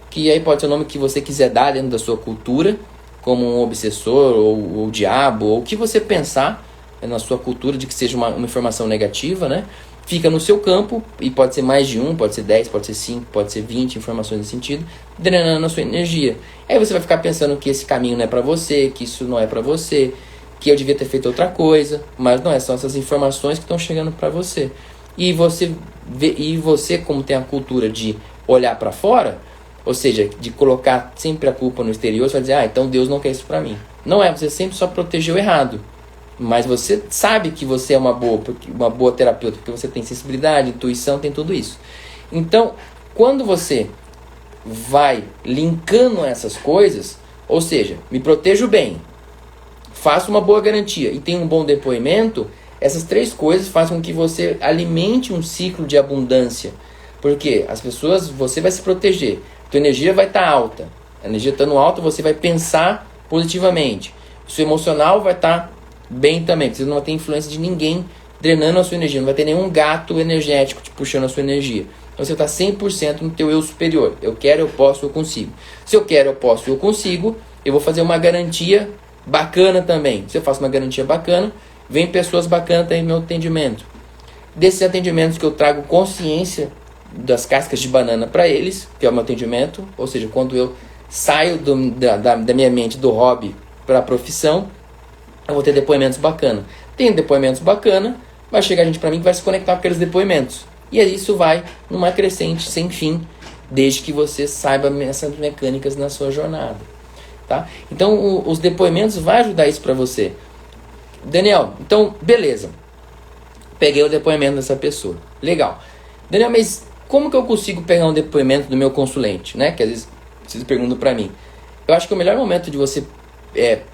que aí pode ser o nome que você quiser dar dentro da sua cultura, como um obsessor, ou diabo, ou o que você pensar na sua cultura de que seja uma informação negativa, né? Fica no seu campo, e pode ser mais de 1, pode ser 10, pode ser 5, pode ser 20 informações nesse sentido, drenando a sua energia. Aí você vai ficar pensando que esse caminho não é para você, que isso não é para você, que eu devia ter feito outra coisa, mas não é, são essas informações que estão chegando para você. E você, como tem a cultura de olhar para fora, ou seja, de colocar sempre a culpa no exterior, você vai dizer, então Deus não quer isso para mim. Não é, você sempre só protegeu errado. Mas você sabe que você é uma boa terapeuta, porque você tem sensibilidade, intuição, tem tudo isso. Então, quando você vai linkando essas coisas, ou seja, me protejo bem, faço uma boa garantia e tenho um bom depoimento, essas 3 coisas fazem com que você alimente um ciclo de abundância. Porque você vai se proteger, tua energia vai estar alta. A energia estando alta, você vai pensar positivamente. O seu emocional vai estar bem também, porque você não vai ter influência de ninguém drenando a sua energia, não vai ter nenhum gato energético te puxando a sua energia. Então você está 100% no teu eu superior. Eu quero, eu posso, eu consigo. Se eu quero, eu posso, eu consigo, eu vou fazer uma garantia bacana também. Se eu faço uma garantia bacana, vem pessoas bacanas também no meu atendimento. Desses atendimentos que eu trago consciência das cascas de banana para eles, que é o meu atendimento, ou seja, quando eu saio da minha mente do hobby para a profissão, eu vou ter depoimentos bacanas. Tem depoimentos bacanas, vai chegar gente para mim que vai se conectar com aqueles depoimentos. E aí isso vai numa crescente sem fim, desde que você saiba essas mecânicas na sua jornada. Tá? Então os depoimentos vão ajudar isso para você. Daniel, então beleza. Peguei o depoimento dessa pessoa. Legal. Daniel, mas como que eu consigo pegar um depoimento do meu consulente? Né? Que às vezes vocês perguntam para mim. Eu acho que o melhor momento de você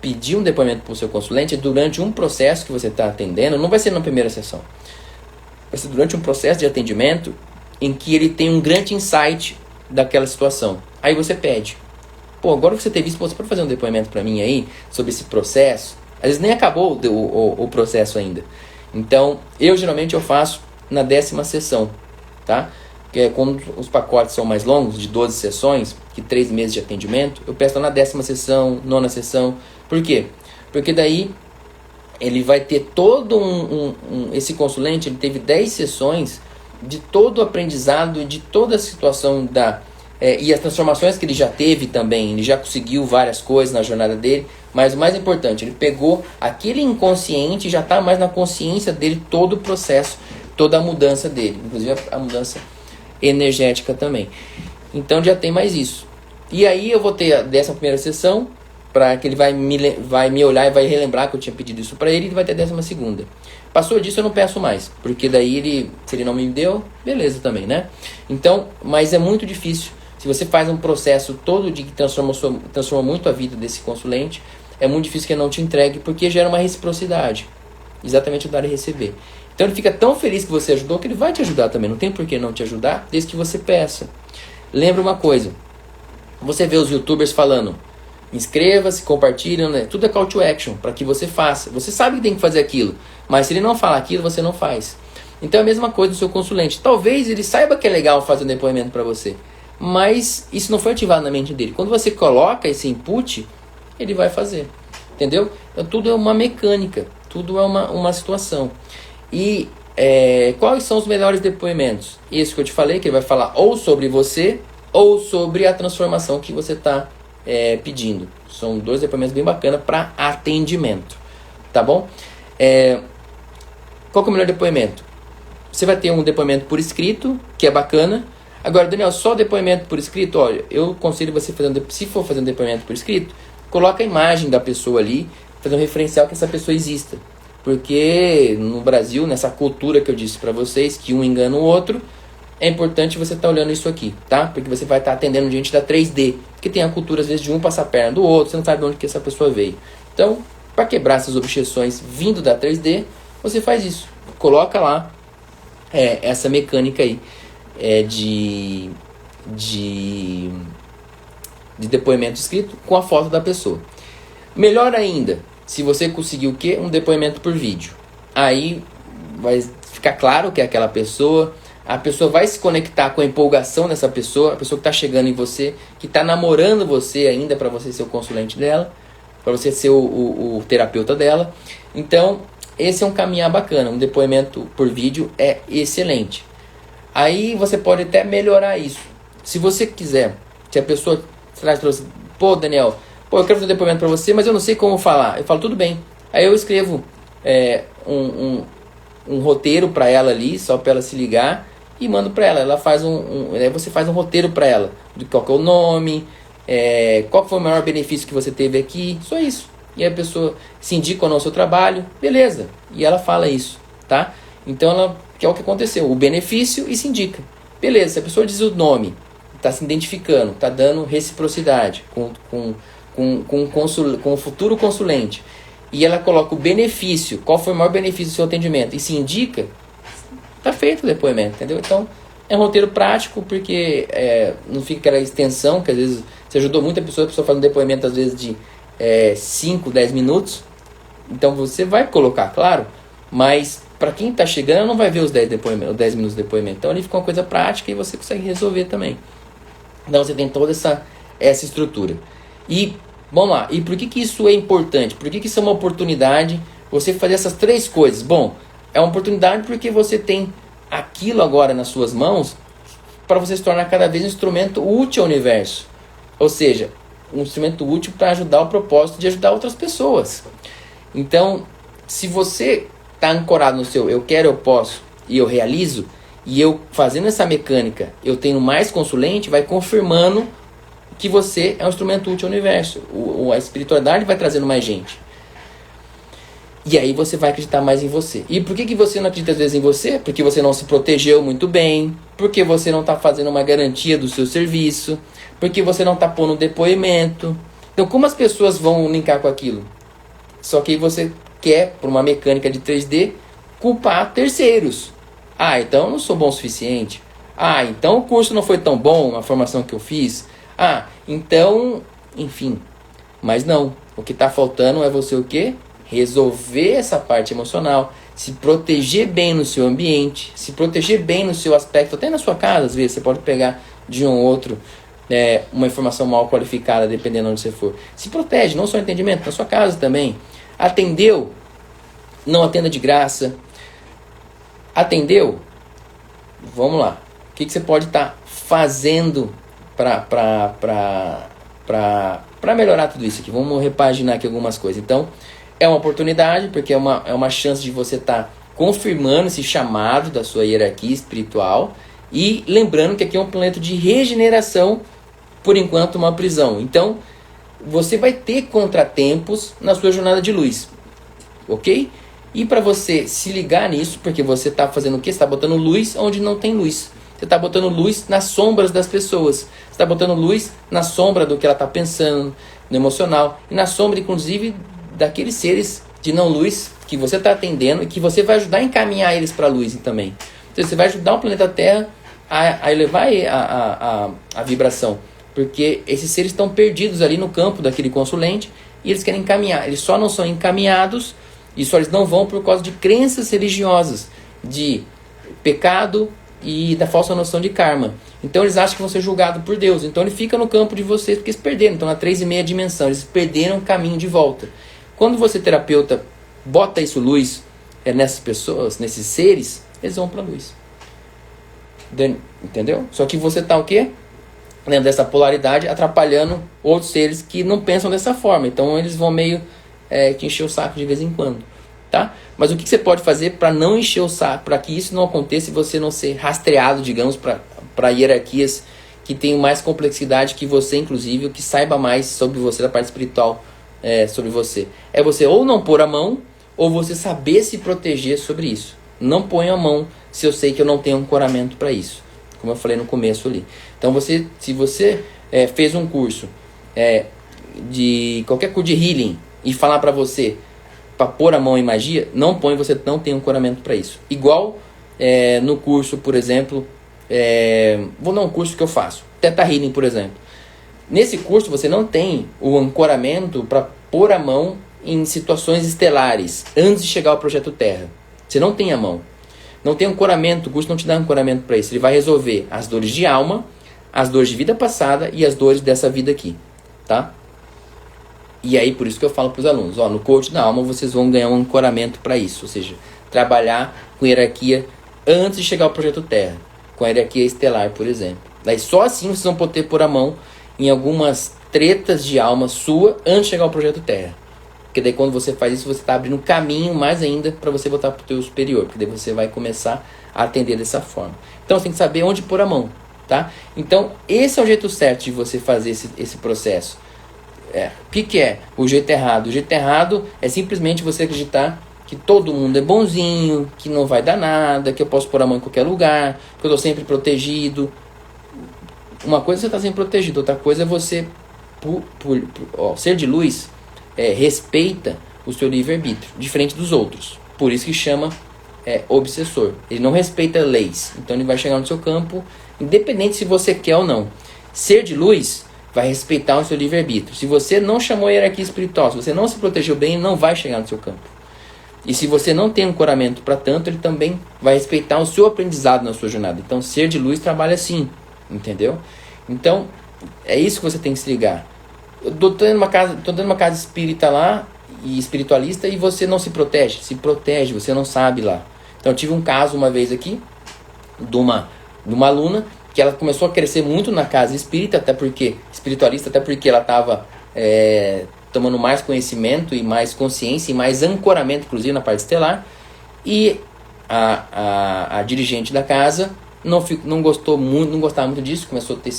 pedir um depoimento para o seu consulente durante um processo que você está atendendo, não vai ser na primeira sessão. Vai ser durante um processo de atendimento em que ele tem um grande insight daquela situação. Aí você pede. Pô, agora que você teve isso, você pode fazer um depoimento para mim aí sobre esse processo? Às vezes nem acabou o processo ainda. Então, geralmente eu faço na 10ª sessão, tá? Que é quando os pacotes são mais longos, de 12 sessões, que 3 meses de atendimento, eu peço na 10ª sessão, 9ª sessão. Por quê? Porque daí ele vai ter todo esse consulente, ele teve 10 sessões de todo o aprendizado, de toda a situação e as transformações que ele já teve também. Ele já conseguiu várias coisas na jornada dele, mas o mais importante, ele pegou aquele inconsciente e já está mais na consciência dele todo o processo, toda a mudança dele, inclusive a mudança energética também. Então já tem mais isso. E aí eu vou ter a 11ª sessão, para que ele vai me olhar e vai relembrar que eu tinha pedido isso para ele, e vai ter a 12ª. Passou disso eu não peço mais, porque daí se ele não me deu, beleza também, né? Então, mas é muito difícil. Se você faz um processo todo de que transforma muito a vida desse consulente, é muito difícil que ele não te entregue, porque gera uma reciprocidade. Exatamente o dar e receber. Então ele fica tão feliz que você ajudou, que ele vai te ajudar também. Não tem por que não te ajudar, desde que você peça. Lembra uma coisa. Você vê os youtubers falando, inscreva-se, compartilhe, né? Tudo é call to action, para que você faça. Você sabe que tem que fazer aquilo, mas se ele não falar aquilo, você não faz. Então é a mesma coisa do seu consulente. Talvez ele saiba que é legal fazer um depoimento para você, mas isso não foi ativado na mente dele. Quando você coloca esse input, ele vai fazer. Entendeu? Então tudo é uma mecânica, tudo é uma situação. E quais são os melhores depoimentos? Isso que eu te falei, que ele vai falar ou sobre você, ou sobre a transformação que você está pedindo. São 2 depoimentos bem bacanas para atendimento. Tá bom? Qual que é o melhor depoimento? Você vai ter um depoimento por escrito, que é bacana. Agora, Daniel, só depoimento por escrito? Olha, eu aconselho você se for fazer um depoimento por escrito, coloca a imagem da pessoa ali, fazer um referencial que essa pessoa exista. Porque no Brasil, nessa cultura que eu disse para vocês, que um engana o outro, é importante você estar olhando isso aqui, tá? Porque você vai estar atendendo gente da 3D, que tem a cultura às vezes de um passar a perna do outro, você não sabe de onde que essa pessoa veio. Então, para quebrar essas objeções vindo da 3D, você faz isso. Coloca lá essa mecânica aí de depoimento escrito com a foto da pessoa. Melhor ainda, se você conseguir o quê? Um depoimento por vídeo. Aí vai ficar claro que é aquela pessoa. A pessoa vai se conectar com a empolgação dessa pessoa, a pessoa que está chegando em você, que está namorando você ainda para você ser o consulente dela, para você ser o terapeuta dela. Então, esse é um caminhar bacana. Um depoimento por vídeo é excelente. Aí você pode até melhorar isso. Se você quiser, se a pessoa traz assim, pô, Daniel, eu quero fazer um depoimento para você, mas eu não sei como falar. Eu falo, tudo bem. Aí eu escrevo um roteiro para ela ali, só para ela se ligar, e mando para ela. Ela faz aí você faz um roteiro para ela, de qual que é o nome, qual foi o maior benefício que você teve aqui, só isso. E a pessoa se indica ou não o seu trabalho, beleza. E ela fala isso, tá? Então ela quer o que aconteceu, o benefício, e se indica. Beleza, se a pessoa diz o nome, está se identificando, está dando reciprocidade com o futuro consulente, e ela coloca o benefício, qual foi o maior benefício do seu atendimento, e se indica, tá feito o depoimento, entendeu? Então, é um roteiro prático, porque não fica aquela extensão, que às vezes você ajudou muita pessoa, a pessoa faz um depoimento às vezes de 5, 10 minutos, então você vai colocar, claro, mas para quem está chegando não vai ver os 10 minutos de depoimento, então ali fica uma coisa prática e você consegue resolver também. Então você tem toda essa estrutura. E, vamos lá, e por que isso é importante? Por que isso é uma oportunidade, você fazer essas 3 coisas? Bom, é uma oportunidade porque você tem aquilo agora nas suas mãos para você se tornar cada vez um instrumento útil ao universo. Ou seja, um instrumento útil para ajudar o propósito de ajudar outras pessoas. Então, se você está ancorado no seu eu quero, eu posso e eu realizo, e eu fazendo essa mecânica, eu tenho mais consulente, vai confirmando que você é um instrumento útil ao universo. A espiritualidade vai trazendo mais gente. E aí você vai acreditar mais em você. E por que você não acredita às vezes em você? Porque você não se protegeu muito bem, porque você não está fazendo uma garantia do seu serviço, porque você não está pondo depoimento. Então, como as pessoas vão linkar com aquilo? Só que você quer, por uma mecânica de 3D, culpar terceiros. Ah, então eu não sou bom o suficiente. Ah, então o curso não foi tão bom, a formação que eu fiz. Ah, então, enfim. Mas não, o que está faltando é você o quê? Resolver essa parte emocional, se proteger bem no seu ambiente, se proteger bem no seu aspecto, até na sua casa, às vezes você pode pegar de um ou outro uma informação mal qualificada, dependendo de onde você for. Se protege, não só o entendimento, na sua casa também. Atendeu? Não atenda de graça. Atendeu? Vamos lá. O que você pode estar fazendo para melhorar tudo isso aqui? Vamos repaginar aqui algumas coisas. Então, é uma oportunidade, porque é uma chance de você estar confirmando esse chamado da sua hierarquia espiritual e lembrando que aqui é um planeta de regeneração, por enquanto uma prisão. Então, você vai ter contratempos na sua jornada de luz, ok? E para você se ligar nisso, porque você está fazendo o quê? Você está botando luz onde não tem luz. Você está botando luz nas sombras das pessoas. Você está botando luz na sombra do que ela está pensando, no emocional. E na sombra, inclusive, daqueles seres de não luz que você está atendendo e que você vai ajudar a encaminhar eles para a luz também. Então você vai ajudar o planeta Terra a elevar a vibração. Porque esses seres estão perdidos ali no campo daquele consulente e eles querem encaminhar. Eles só não são encaminhados e só eles não vão por causa de crenças religiosas, de pecado e da falsa noção de karma. Então eles acham que vão ser julgados por Deus. Então ele fica no campo de vocês porque eles perderam. Então na 3,5 dimensão, eles perderam o caminho de volta. Quando você, terapeuta, bota isso luz nessas pessoas, nesses seres, eles vão para a luz. Entendeu? Só que você está o quê? Lembra dessa polaridade, atrapalhando outros seres que não pensam dessa forma. Então eles vão meio te encher o saco de vez em quando, tá? Mas o que você pode fazer para não encher o saco, para que isso não aconteça e você não ser rastreado, digamos, para hierarquias que tenham mais complexidade que você, inclusive, que saiba mais sobre você, da parte espiritual sobre você. É você ou não pôr a mão, ou você saber se proteger sobre isso. Não ponha a mão se eu sei que eu não tenho ancoramento para isso, como eu falei no começo ali. Então, se você fez um curso de qualquer curso de healing e falar para você para pôr a mão em magia, não põe, você não tem ancoramento para isso. Igual no curso, por exemplo, vou dar um curso que eu faço, Theta Healing, por exemplo. Nesse curso você não tem o ancoramento para pôr a mão em situações estelares antes de chegar ao projeto Terra. Você não tem a mão. Não tem ancoramento, o curso não te dá ancoramento para isso. Ele vai resolver as dores de alma, as dores de vida passada e as dores dessa vida aqui, tá? E aí, por isso que eu falo para os alunos, no coach da alma vocês vão ganhar um ancoramento para isso, ou seja, trabalhar com hierarquia antes de chegar ao projeto Terra, com a hierarquia estelar, por exemplo. Daí só assim vocês vão poder pôr a mão em algumas tretas de alma sua antes de chegar ao projeto Terra. Porque daí quando você faz isso, você está abrindo um caminho mais ainda para você botar para o teu superior, porque daí você vai começar a atender dessa forma. Então você tem que saber onde pôr a mão, tá? Então esse é o jeito certo de você fazer esse processo. O que é o jeito errado? O jeito errado é simplesmente você acreditar que todo mundo é bonzinho, que não vai dar nada, que eu posso pôr a mão em qualquer lugar, que eu estou sempre protegido. Uma coisa é você estar sempre protegido, outra coisa é você, ser de luz, respeita o seu livre-arbítrio, diferente dos outros. Por isso que chama obsessor. Ele não respeita leis, então ele vai chegar no seu campo, independente se você quer ou não. Ser de luz vai respeitar o seu livre-arbítrio. Se você não chamou a hierarquia espiritual, se você não se protegeu bem, ele não vai chegar no seu campo. E se você não tem ancoramento para tanto, ele também vai respeitar o seu aprendizado na sua jornada. Então, ser de luz trabalha assim, entendeu? Então, é isso que você tem que se ligar. Eu tô dando uma casa espírita lá, e espiritualista, e você não se protege. Se protege, você não sabe lá. Então, eu tive um caso uma vez aqui, de uma aluna, que ela começou a crescer muito na casa espírita, espiritualista, até porque ela estava tomando mais conhecimento e mais consciência e mais ancoramento, inclusive na parte estelar, e a dirigente da casa não gostava muito disso, começou a ter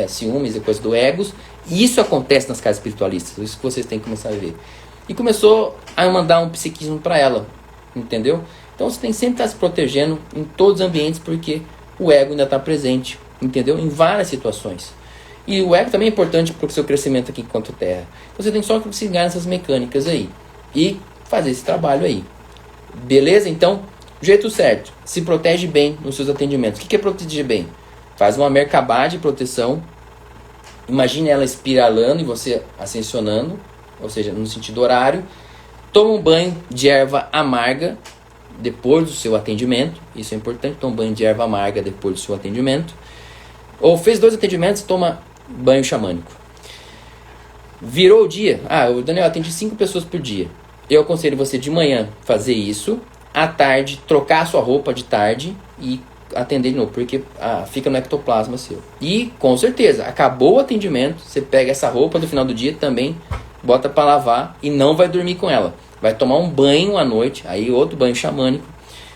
ciúmes e coisa do egos, e isso acontece nas casas espiritualistas, isso que vocês têm que começar a ver. E começou a mandar um psiquismo para ela, entendeu? Então você tem que sempre estar se protegendo em todos os ambientes, porque o ego ainda está presente, entendeu? Em várias situações. E o ego também é importante para o seu crescimento aqui enquanto terra. Então você tem só que se ligar nessas mecânicas aí. E fazer esse trabalho aí. Beleza? Então, jeito certo. Se protege bem nos seus atendimentos. O que é proteger bem? Faz uma Merkabah de proteção. Imagine ela espiralando e você ascensionando. Ou seja, no sentido horário. Toma um banho de erva amarga depois do seu atendimento. Isso é importante. Toma um banho de erva amarga depois do seu atendimento. Ou fez 2 atendimentos, toma banho xamânico. Virou o dia. O Daniel atende 5 pessoas por dia. Eu aconselho você de manhã fazer isso. À tarde, trocar a sua roupa de tarde e atender de novo, porque fica no ectoplasma seu. E, com certeza, acabou o atendimento, você pega essa roupa do final do dia também, bota para lavar e não vai dormir com ela. Vai tomar um banho à noite, aí outro banho xamânico.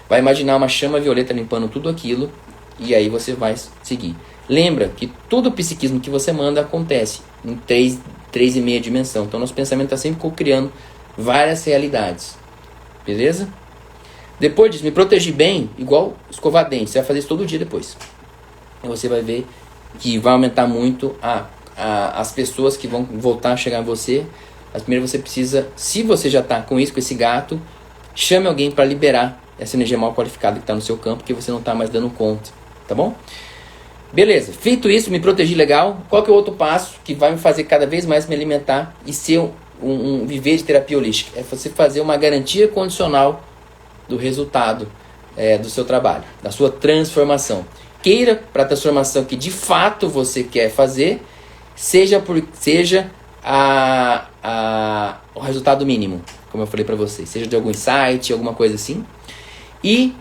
Vai imaginar uma chama violeta limpando tudo aquilo e aí você vai seguir. Lembra que todo o psiquismo que você manda acontece em 3,5 dimensão. Então, nosso pensamento está sempre co-criando várias realidades. Beleza? Depois disso, me proteger bem, igual escovar dente. Você vai fazer isso todo dia depois. E você vai ver que vai aumentar muito as pessoas que vão voltar a chegar a você. Mas primeiro você precisa, se você já está com isso, com esse gato, chame alguém para liberar essa energia mal qualificada que está no seu campo, que você não está mais dando conta. Tá bom? Beleza. Feito isso, me proteger legal. Qual que é o outro passo que vai me fazer cada vez mais me alimentar e ser um viver de terapia holística? É você fazer uma garantia condicional do resultado do seu trabalho, da sua transformação. Queira para a transformação que de fato você quer fazer, seja o resultado mínimo, como eu falei para vocês, seja de algum insight, alguma coisa assim, e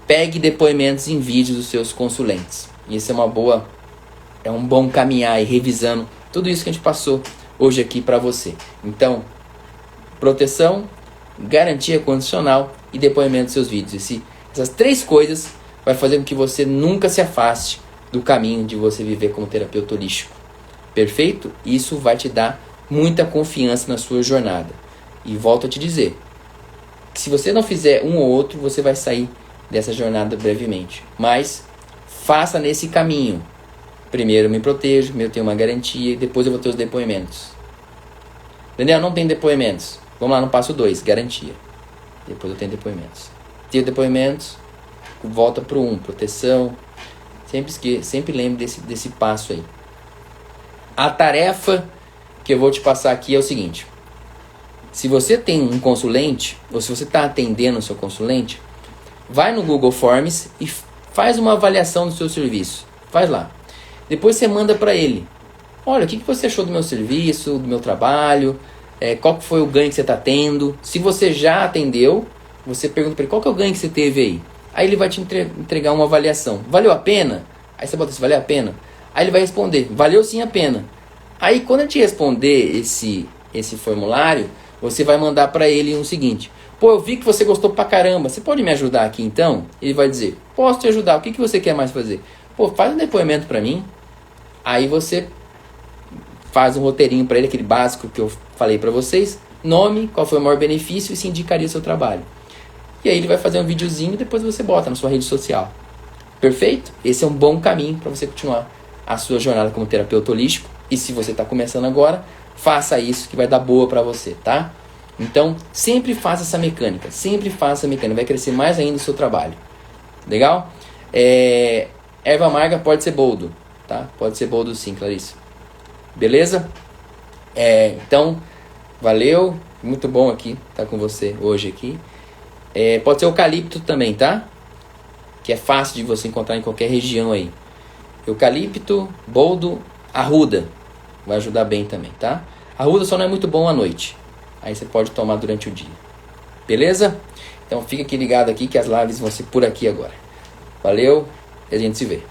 pegue depoimentos em vídeos dos seus consulentes. Isso é um bom caminhar e revisando tudo isso que a gente passou hoje aqui para você. Então, proteção, garantia condicional e depoimento dos seus vídeos. Essas 3 coisas vai fazer com que você nunca se afaste do caminho de você viver como terapeuta holístico. Perfeito? Isso vai te dar muita confiança na sua jornada. E volto a te dizer, que se você não fizer um ou outro, você vai sair dessa jornada brevemente. Mas faça nesse caminho. Primeiro me protejo, primeiro eu tenho uma garantia, depois eu vou ter os depoimentos. Daniel, não tem depoimentos. Vamos lá no passo 2, garantia. Depois eu tenho depoimentos. Tenho depoimentos, volta para o 1, proteção. Sempre lembre desse passo aí. A tarefa que eu vou te passar aqui é o seguinte. Se você tem um consulente, ou se você está atendendo o seu consulente, vai no Google Forms e faz uma avaliação do seu serviço. Faz lá. Depois você manda para ele. Olha, o que você achou do meu serviço, do meu trabalho? Qual que foi o ganho que você está tendo? Se você já atendeu, você pergunta para ele, qual que é o ganho que você teve aí? Aí ele vai te entregar uma avaliação. Valeu a pena? Aí você bota assim, valeu a pena? Aí ele vai responder, valeu sim a pena. Aí quando ele te responder esse formulário, você vai mandar para ele o seguinte. Pô, eu vi que você gostou pra caramba, você pode me ajudar aqui então? Ele vai dizer, posso te ajudar, o que você quer mais fazer? Pô, faz um depoimento para mim. Aí você faz um roteirinho para ele, aquele básico que eu falei para vocês. Nome, qual foi o maior benefício e se indicaria o seu trabalho. E aí ele vai fazer um videozinho e depois você bota na sua rede social. Perfeito? Esse é um bom caminho para você continuar a sua jornada como terapeuta holístico. E se você está começando agora, faça isso que vai dar boa para você, tá? Então, sempre faça essa mecânica. Sempre faça essa mecânica. Vai crescer mais ainda o seu trabalho. Legal? Erva amarga pode ser boldo, tá? Pode ser boldo sim, Clarice. Beleza? Então, valeu. Muito bom aqui estar com você hoje aqui. Pode ser eucalipto também, tá? Que é fácil de você encontrar em qualquer região aí. Eucalipto, boldo, arruda. Vai ajudar bem também, tá? Arruda só não é muito bom à noite. Aí você pode tomar durante o dia. Beleza? Então fica aqui ligado aqui que as lives vão ser por aqui agora. Valeu e a gente se vê.